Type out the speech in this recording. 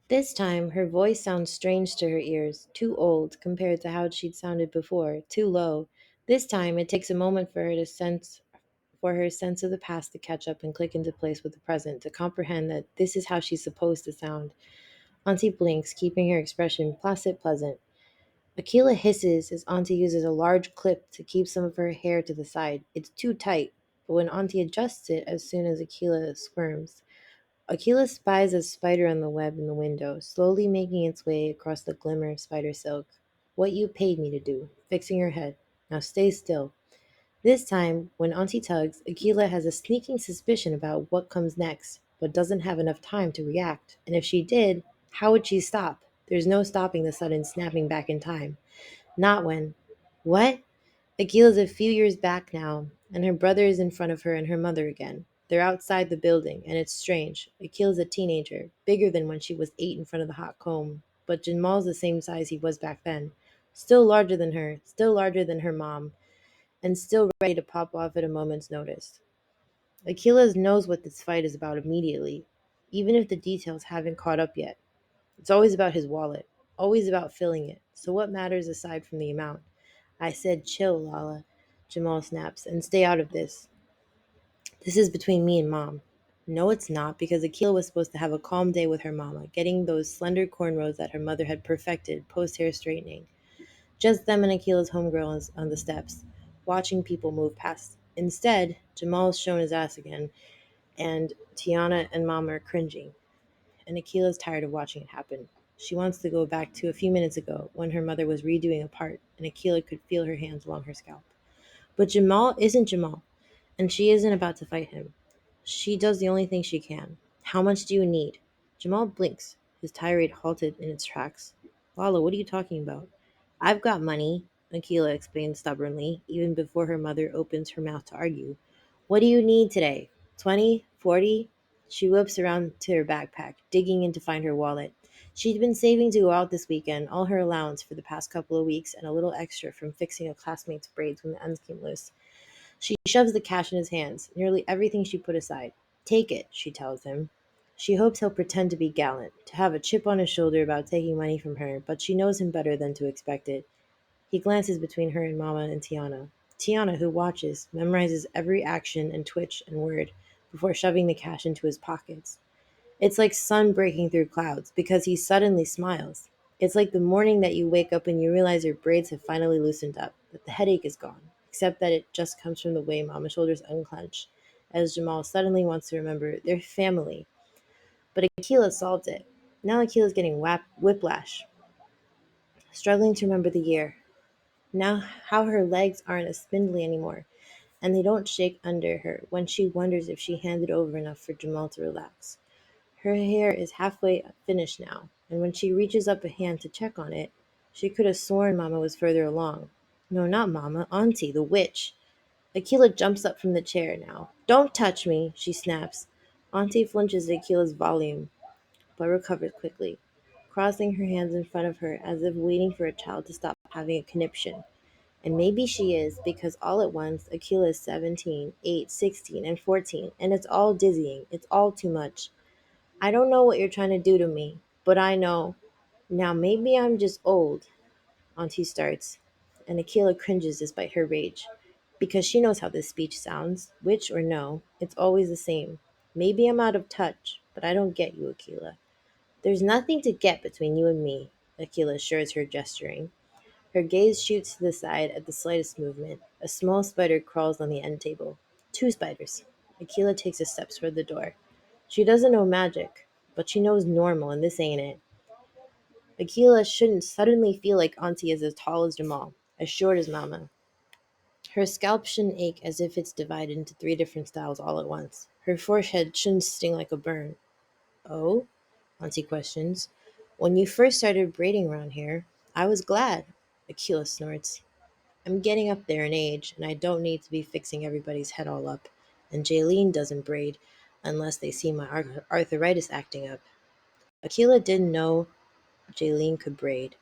This time, her voice sounds strange to her ears, too old compared to how she'd sounded before, too low. This time, it takes a moment for her sense of the past to catch up and click into place with the present, to comprehend that this is how she's supposed to sound. Auntie blinks, keeping her expression placid pleasant. Akila hisses as Auntie uses a large clip to keep some of her hair to the side. It's too tight, but when Auntie adjusts it as soon as Akila squirms, Akila spies a spider on the web in the window, slowly making its way across the glimmer of spider silk. What you paid me to do, fixing her head. Now stay still. This time, when Auntie tugs, Akila has a sneaking suspicion about what comes next, but doesn't have enough time to react. And if she did, how would she stop? There's no stopping the sudden snapping back in time. Not when. What? Agila's a few years back now, and her brother is in front of her and her mother again. They're outside the building, and it's strange. Agila's a teenager, bigger than when she was 8 in front of the hot comb, but Jamal's the same size he was back then. Still larger than her, still larger than her mom, and still ready to pop off at a moment's notice. Achilles knows what this fight is about immediately, even if the details haven't caught up yet. It's always about his wallet, always about filling it. So what matters aside from the amount? I said chill, Lala, Jamal snaps, and stay out of this. This is between me and Mom. No, it's not, because Akila was supposed to have a calm day with her mama, getting those slender cornrows that her mother had perfected post hair straightening. Just them and Akila's homegirl on the steps, watching people move past. Instead, Jamal's shown his ass again, and Tiana and Mama are cringing, and Akila's tired of watching it happen. She wants to go back to a few minutes ago when her mother was redoing a part, and Akila could feel her hands along her scalp. But Jamal isn't Jamal, and she isn't about to fight him. She does the only thing she can. How much do you need? Jamal blinks, his tirade halted in its tracks. Lala, what are you talking about? I've got money, Akila explained stubbornly, even before her mother opens her mouth to argue. What do you need today? 20? 40? She whips around to her backpack, digging in to find her wallet. She'd been saving to go out this weekend, all her allowance for the past couple of weeks, and a little extra from fixing a classmate's braids when the ends came loose. She shoves the cash in his hands, nearly everything she put aside. Take it, she tells him. She hopes he'll pretend to be gallant, to have a chip on his shoulder about taking money from her, but she knows him better than to expect it. He glances between her and Mama and Tiana. Tiana, who watches, memorizes every action and twitch and word before shoving the cash into his pockets. It's like sun breaking through clouds because he suddenly smiles. It's like the morning that you wake up and you realize your braids have finally loosened up, that the headache is gone, except that it just comes from the way Mama's shoulders unclench, as Jamal suddenly wants to remember their family. But Akila solved it. Now Akila's getting whiplash, struggling to remember the year. Now how her legs aren't as spindly anymore, and they don't shake under her when she wonders if she handed over enough for Jamal to relax. Her hair is halfway finished now, and when she reaches up a hand to check on it, she could have sworn Mama was further along. No, not Mama, Auntie, the witch. Akila jumps up from the chair now. Don't touch me, she snaps. Auntie flinches at Akila's volume, but recovers quickly, crossing her hands in front of her as if waiting for a child to stop having a conniption. And maybe she is, because all at once Akila is 17, 8, 16, and 14, and it's all dizzying. It's all too much. I don't know what you're trying to do to me, but I know. Now maybe I'm just old, Auntie starts, and Akila cringes despite her rage. Because she knows how this speech sounds. Which or no, it's always the same. Maybe I'm out of touch, but I don't get you, Akila. There's nothing to get between you and me, Akila assures her, gesturing. Her gaze shoots to the side at the slightest movement. A small spider crawls on the end table. Two spiders. Akila takes a step toward the door. She doesn't know magic, but she knows normal, and this ain't it. Akila shouldn't suddenly feel like Auntie is as tall as Jamal, as short as Mama. Her scalp shouldn't ache as if it's divided into three different styles all at once. Her forehead shouldn't sting like a burn. Oh? Auntie questions. When you first started braiding around here, I was glad. Akila snorts. I'm getting up there in age, and I don't need to be fixing everybody's head all up. And Jaylene doesn't braid unless they see my arthritis acting up. Akila didn't know Jaylene could braid.